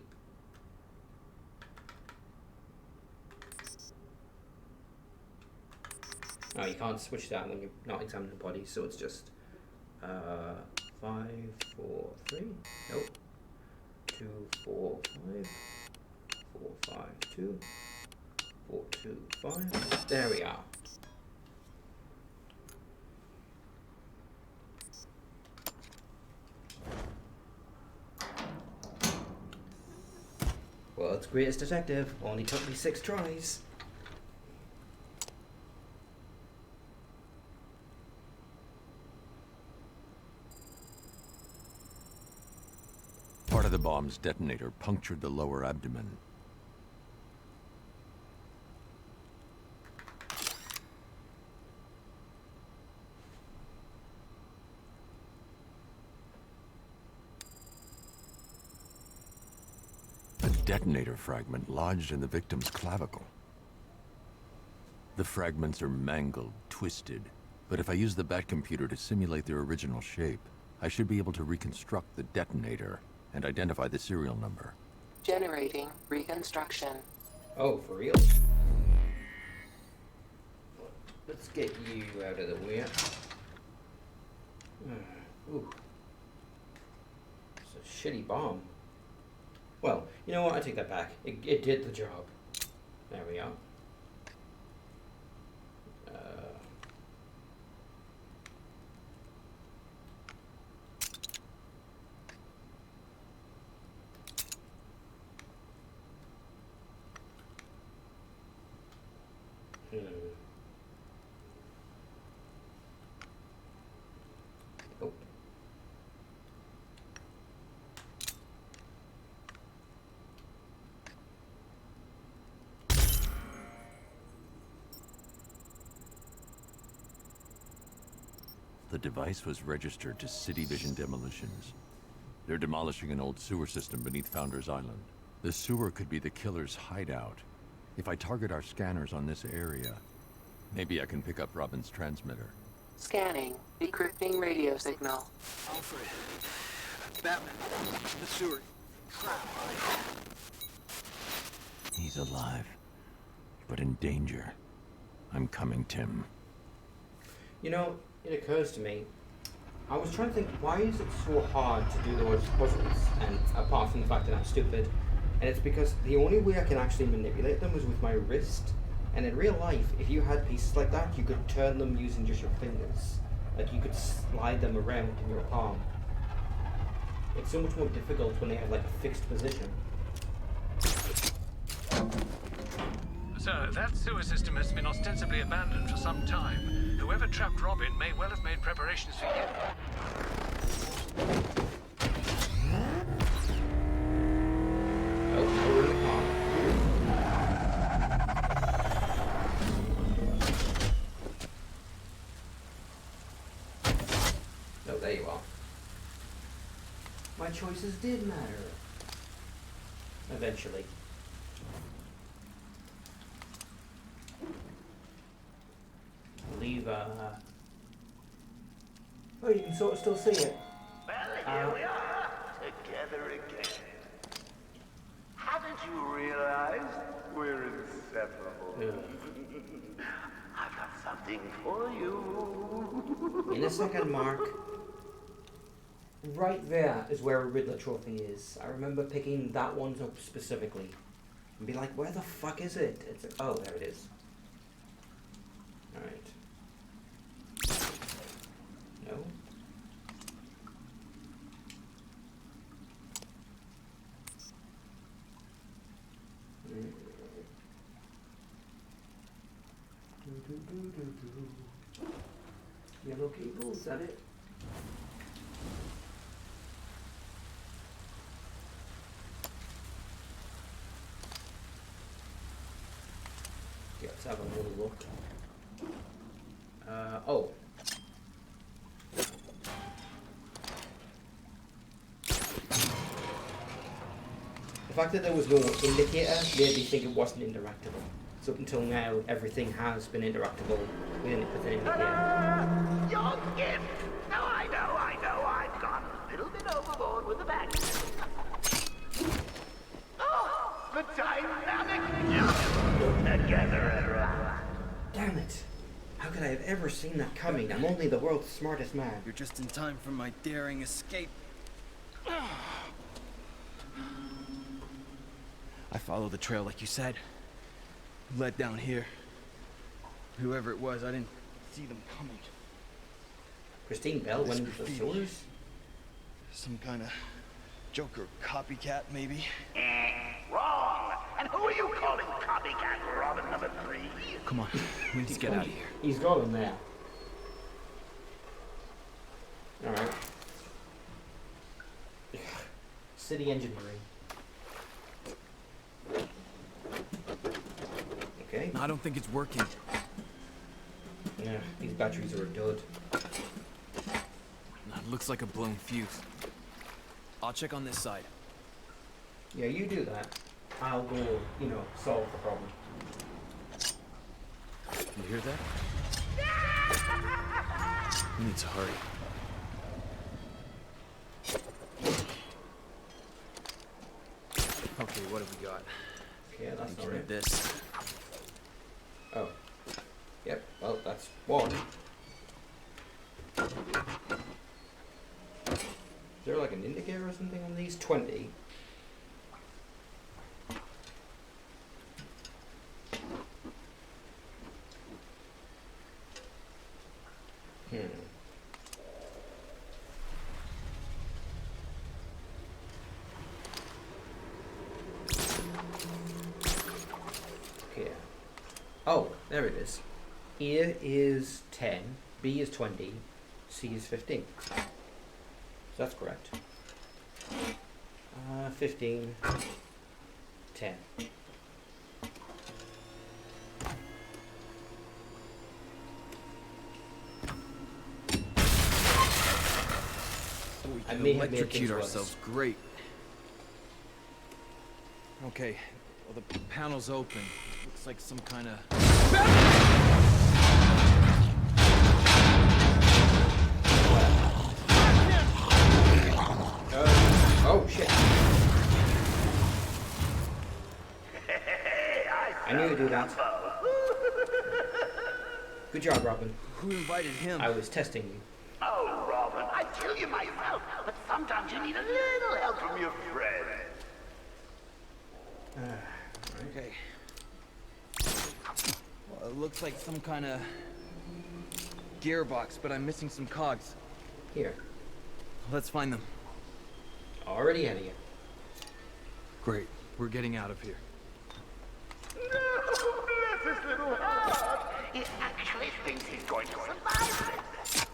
Oh, you can't switch that when you're not examining the body, so it's just 5, 4, 3. Nope. 2, 4, 5. 4, 5, 2. 4, 2, 5. There we are. World's greatest detective. Only took me 6 tries. Part of the bomb's detonator punctured the lower abdomen. A detonator fragment lodged in the victim's clavicle. The fragments are mangled, twisted, but if I use the Batcomputer to simulate their original shape, I should be able to reconstruct the detonator and identify the serial number. Generating reconstruction. Oh, for real? Let's get you out of the way. Ooh. It's a shitty bomb. Well, you know what? I take that back. It did the job. There we are. Oh. The device was registered to City Vision Demolitions. They're demolishing an old sewer system beneath Founders Island. The sewer could be the killer's hideout. If I target our scanners on this area, maybe I can pick up Robin's transmitter. Scanning. Decrypting radio signal. Alfred. Batman. The sewer. Crap. He's alive, but in danger. I'm coming, Tim. You know, it occurs to me, I was trying to think, why is it so hard to do those puzzles? And apart from the fact that I'm stupid, and it's because the only way I can actually manipulate them is with my wrist. And in real life, if you had pieces like that, you could turn them using just your fingers. Like, you could slide them around in your palm. It's so much more difficult when they have, like, a fixed position. Sir, that sewer system has been ostensibly abandoned for some time. Whoever trapped Robin may well have made preparations for you. Oh, now we're in the car. Oh, there you are. My choices did matter. Eventually. Leave, oh, you can sort of still see it. Well, here we are, together again. Haven't you realized we're inseparable? I've got something for you. In a second, Mark. Right there is where a Riddler trophy is. I remember picking that one up specifically. And be like, where the fuck is it? It's like, oh, there it is. Alright. No? Yellow cable, is that it? Yeah, let's have a little look. Oh. The fact that there was no indicator made me think it wasn't interactable. So up until now, everything has been interactable within the game. Your gift! No, I know, I've gone a little bit overboard with the back. Oh, the dynamic together at last. Damn it! How could I have ever seen that coming? I'm only the world's smartest man. You're just in time for my daring escape. I followed the trail like you said. Led down here. Whoever it was, I didn't see them coming. Christine Bell went into the sewers? Some kind of Joker copycat, maybe? Wrong! And who are you calling copycat Robin number 3? Come on, we need to get out of here. He's got him there. Alright. City engineering. Okay. I don't think it's working. Yeah, these batteries are a dud. It looks like a blown fuse. I'll check on this side. Yeah, you do that. I'll go, solve the problem. You hear that? We need to hurry. Okay, what have we got? Okay, that's not right. This. Oh. Yep, well, that's one. Is there like an indicator or something on these? 20. Okay. Oh, there it is. A is 10, B is 20, C is 15. So that's correct. 15, 10. We I can may have made electrocute things worse. ourselves. Great. Okay, well the panel's open. Looks like some kind of... Oh shit. I knew you'd do that. Good job, Robin. Who invited him? I was testing you. Oh, Robin, I kill you myself, but sometimes you need a little help from your friend. Okay. Well, it looks like some kind of gearbox, but I'm missing some cogs. Here. Let's find them. Already ahead of you. Great. We're getting out of here. No, bless his little heart. He actually thinks he's going to survive this.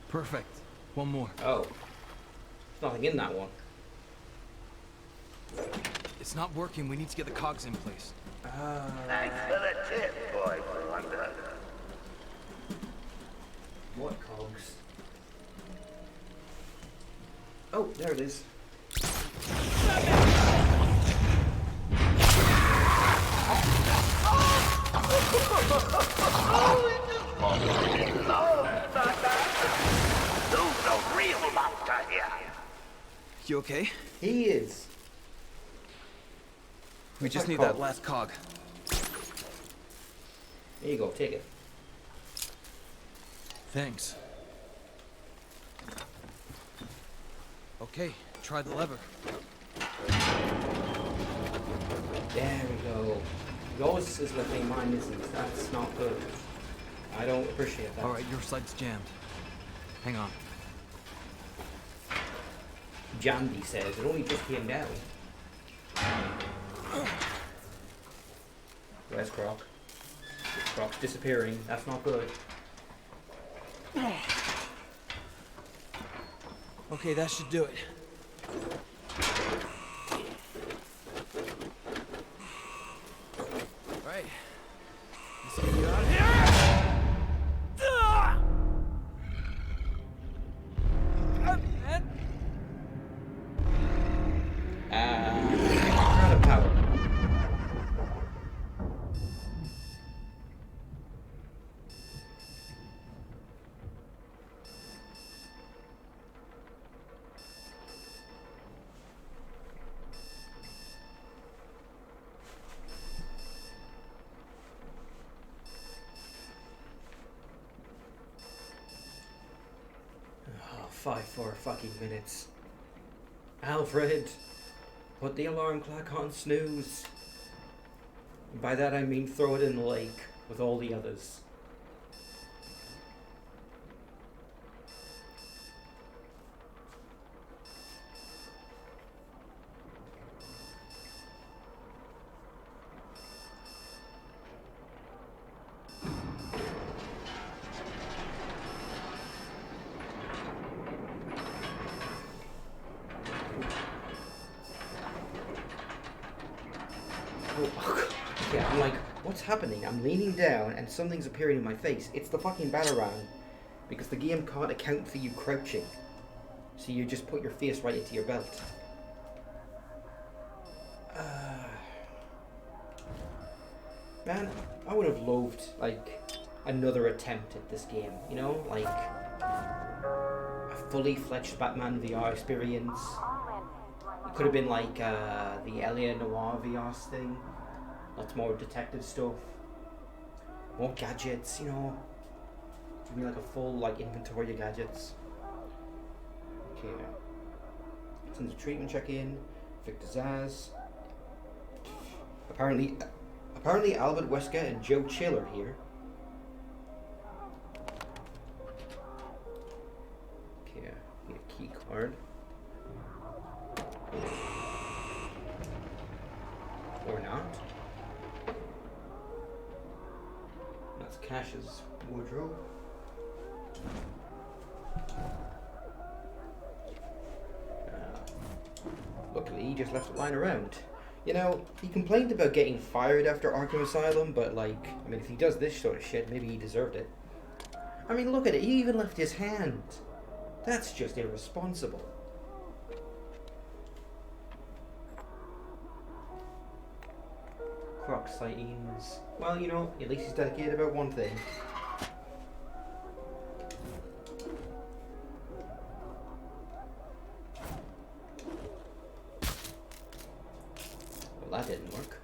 Perfect. One more. Oh. There's nothing in that one. It's not working. We need to get the cogs in place. Thanks for the tip, boy wonder. What cogs? Oh, there it is. Who's the real monster here? You okay? He is. We just need cog? that last cog. There you go, take it. Thanks. Okay, try the lever. There we go. Yours is lifting, mine isn't. That's not good. I don't appreciate that. Alright, your side's jammed. Hang on. Jammed, he says. It only just came down. Where's Croc? Croc's disappearing. That's not good. Okay, that should do it. Right. Let's get you out of here! 4 fucking minutes. Alfred, put the alarm clock on snooze. And by that I mean throw it in the lake with all the others. Yeah, I'm like, what's happening? I'm leaning down and something's appearing in my face. It's the fucking Batarang. Because the game can't account for you crouching. So you just put your face right into your belt. Man, I would have loved, like, another attempt at this game. You know? Like, a fully fledged Batman VR experience. It could have been like the Elia Noir VR thing. Lots more detective stuff. More gadgets, you know. Give me like a full like inventory of gadgets. Okay. Send the treatment check in. Victor Zaz. Apparently Albert Wesker and Joe Chill are here. Okay, need a key card. Or not. That's Cash's wardrobe. Luckily, he just left it lying around. You know, he complained about getting fired after Arkham Asylum, but like, I mean, if he does this sort of shit, maybe he deserved it. I mean, look at it, he even left his hand. That's just irresponsible. Croc sightings. Well, you know, at least he's dedicated about one thing. Well, that didn't work.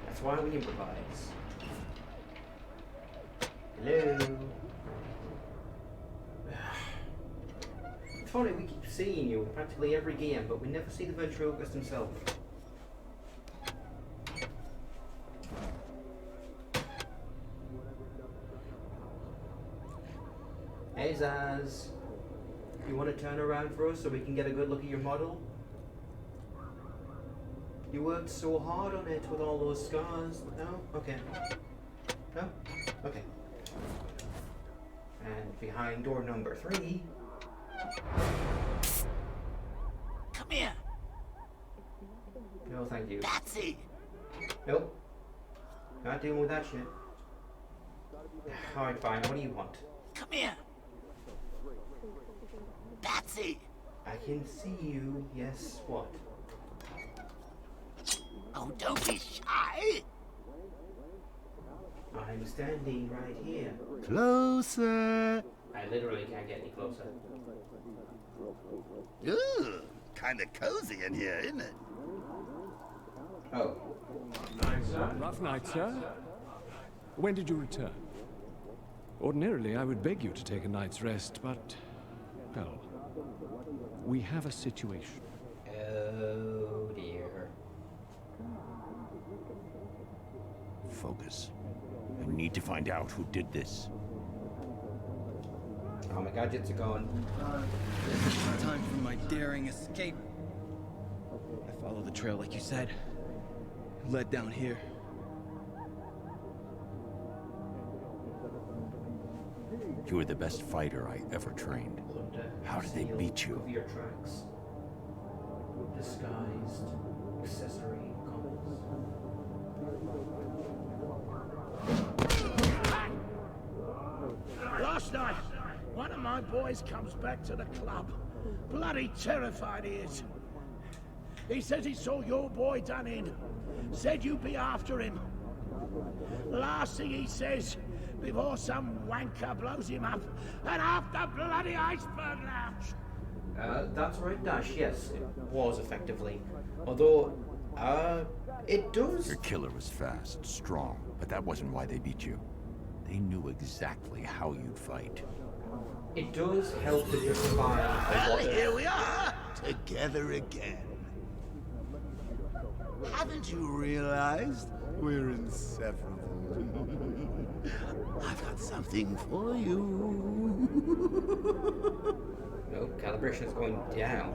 That's why we improvise. Hello. It's funny, we keep seeing you in practically every game, but we never see the ventriloquist himself. Hey Zaz, you want to turn around for us so we can get a good look at your model? You worked so hard on it with all those scars. No? Okay. No? Okay. And behind door number 3... Come here. No, thank you. Patsy. Nope. Not dealing with that shit. Alright, fine. What do you want? Come here. Patsy. I can see you. Yes, what? Oh, don't be shy. I'm standing right here. Closer. I literally can't get any closer. Ooh, kind of cozy in here, isn't it? Oh. Rough night, sir. When did you return? Ordinarily, I would beg you to take a night's rest, but, well, we have a situation. Oh, dear. Focus. I need to find out who did this. Oh, my gadgets are gone. Time for my daring escape. I followed the trail like you said. Led down here. You were the best fighter I ever trained. How did they beat you? Your tracks. Disguised accessory comments. Last night, one of my boys comes back to the club. Bloody terrified he is. He says he saw your boy done in. Said you'd be after him. Last thing he says, before some wanker blows him up, and half the bloody iceberg lounge. That's right, Dash. Yes, it was effectively. Although, It does. Your killer was fast, strong, but that wasn't why they beat you. They knew exactly how you'd fight. It does help to justify a Well, lot of... here we are, together again. Haven't you realized we're inseparable? I've got something for you. No, calibration is going down.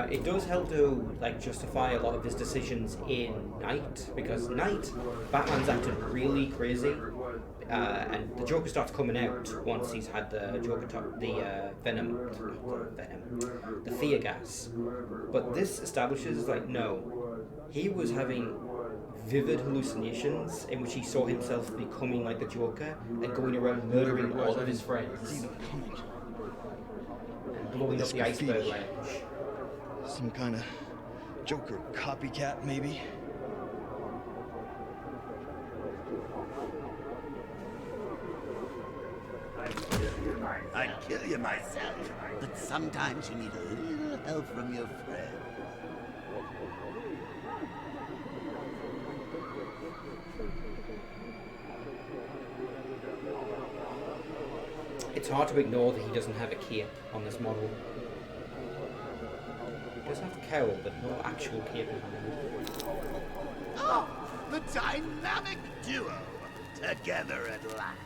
It does help to like justify a lot of his decisions in Night, because Night, Batman's acted really crazy, and the Joker starts coming out once he's had the the fear gas. But this establishes like no, he was having vivid hallucinations in which he saw himself becoming like the Joker and going around murdering all of his friends. Blowing up the iceberg lounge. Some kind of Joker copycat, maybe? I'd kill you myself, but sometimes you need a little help from your friend. It's hard to ignore that he doesn't have a cape on this model. He does have a cowl, but no actual cape behind. Oh, the dynamic duo, together at last.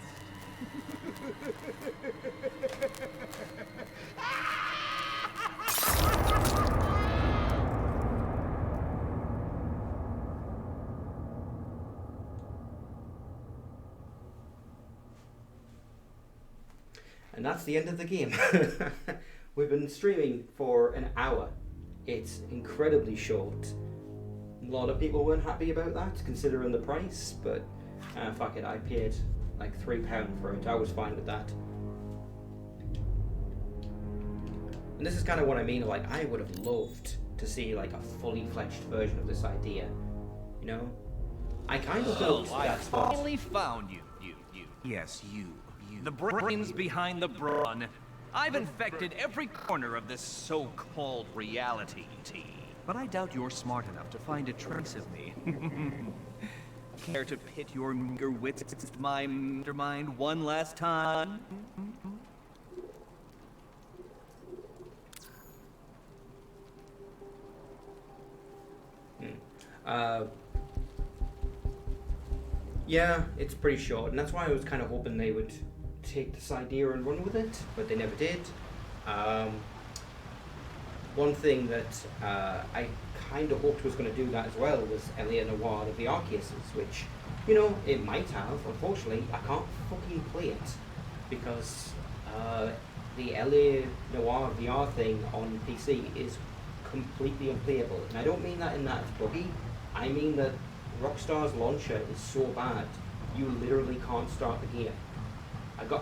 And that's the end of the game. We've been streaming for an hour. It's incredibly short. A lot of people weren't happy about that, considering the price, but fuck it, I paid like £3 for it. I was fine with that. And this is kind of what I mean, like, I would have loved to see like a fully fledged version of this idea. You know? I kind of hoped I that's finally found you. Yes, you. The brains behind the brawn. I've infected every corner of this so-called reality, but I doubt you're smart enough to find a trace of me. Care to pit your meager wits against my mind one last time? Yeah, it's pretty short, and that's why I was kind of hoping they would take this idea and run with it, but they never did. One thing that I kind of hoped was going to do that as well was Elliot Noir, the VR cases, which, you know, it might have. Unfortunately, I can't fucking play it because the Elliot Noir VR thing on PC is completely unplayable. And I don't mean that in that it's buggy. I mean that Rockstar's launcher is so bad, you literally can't start the game.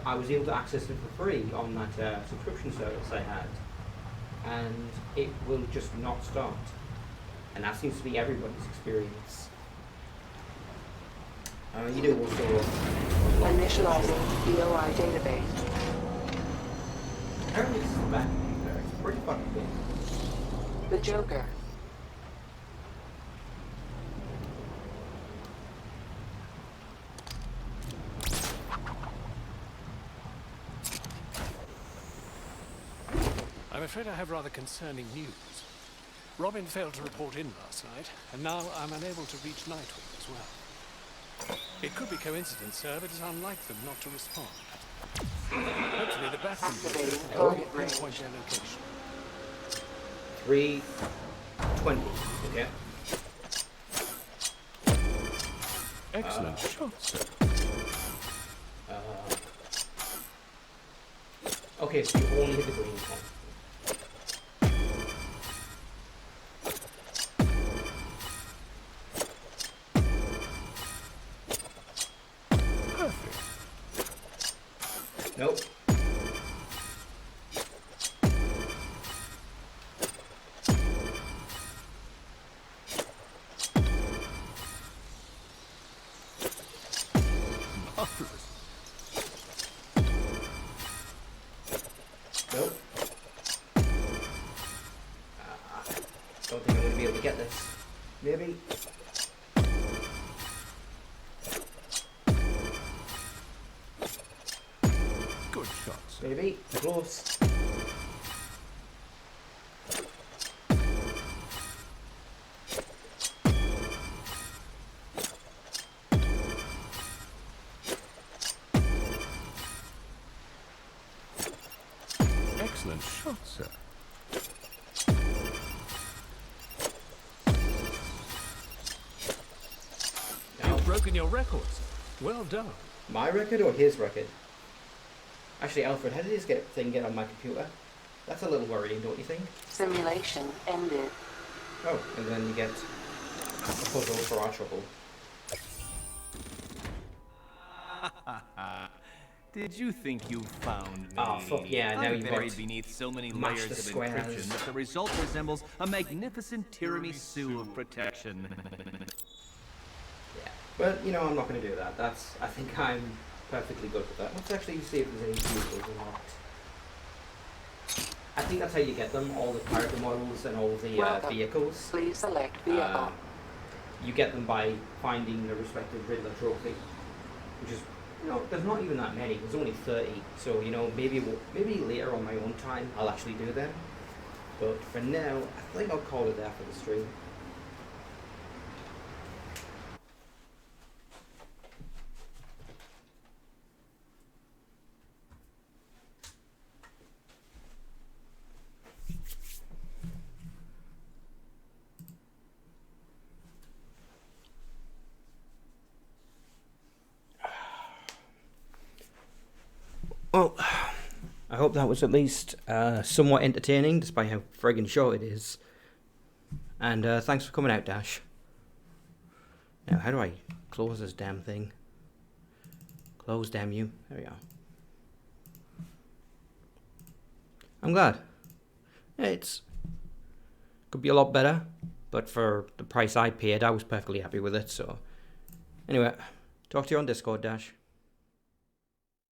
I was able to access it for free on that subscription service I had, and it will just not start. And that seems to be everybody's experience. You do also initializing DOI database. Apparently this is the back there. It's pretty fucking big. The Joker. I'm afraid I have rather concerning news. Robin failed to report in last night, and now I'm unable to reach Nightwing as well. It could be coincidence, sir, but it's unlike them not to respond. Hopefully the Batman can pinpoint their location. 320, okay. Excellent shot, sir. Okay, so you only hit the green one. Nope. Nope. Don't think I'm going to be able to get this. Maybe. Good shot, sir. Maybe. Close. Excellent shot, sir. You've broken your record, sir. Well done. My record or his record? Actually, Alfred, how did this thing get on my computer? That's a little worrying, don't you think? Simulation ended. Oh, and then you get a puzzle for our trouble. Did you think you found me? Oh, fuck yeah, now I'm you've buried got beneath so many match layers the of squares. encryption that the result resembles a magnificent tiramisu of protection. Yeah, but you know, I'm not going to do that. I think I'm perfectly good with that. Let's actually see if there's any vehicles or not. I think that's how you get them, all the character models and all the vehicles. Please select vehicle. You get them by finding the respective Riddler trophy, which is, you know, there's not even that many. There's only 30, so you know, maybe later on my own time I'll actually do them. But for now, I think I'll call it there for the stream. Well, I hope that was at least somewhat entertaining, despite how friggin' short it is. And thanks for coming out, Dash. Now, how do I close this damn thing? Close, damn you. There we go. I'm glad. It's could be a lot better, but for the price I paid, I was perfectly happy with it. So, anyway, talk to you on Discord, Dash.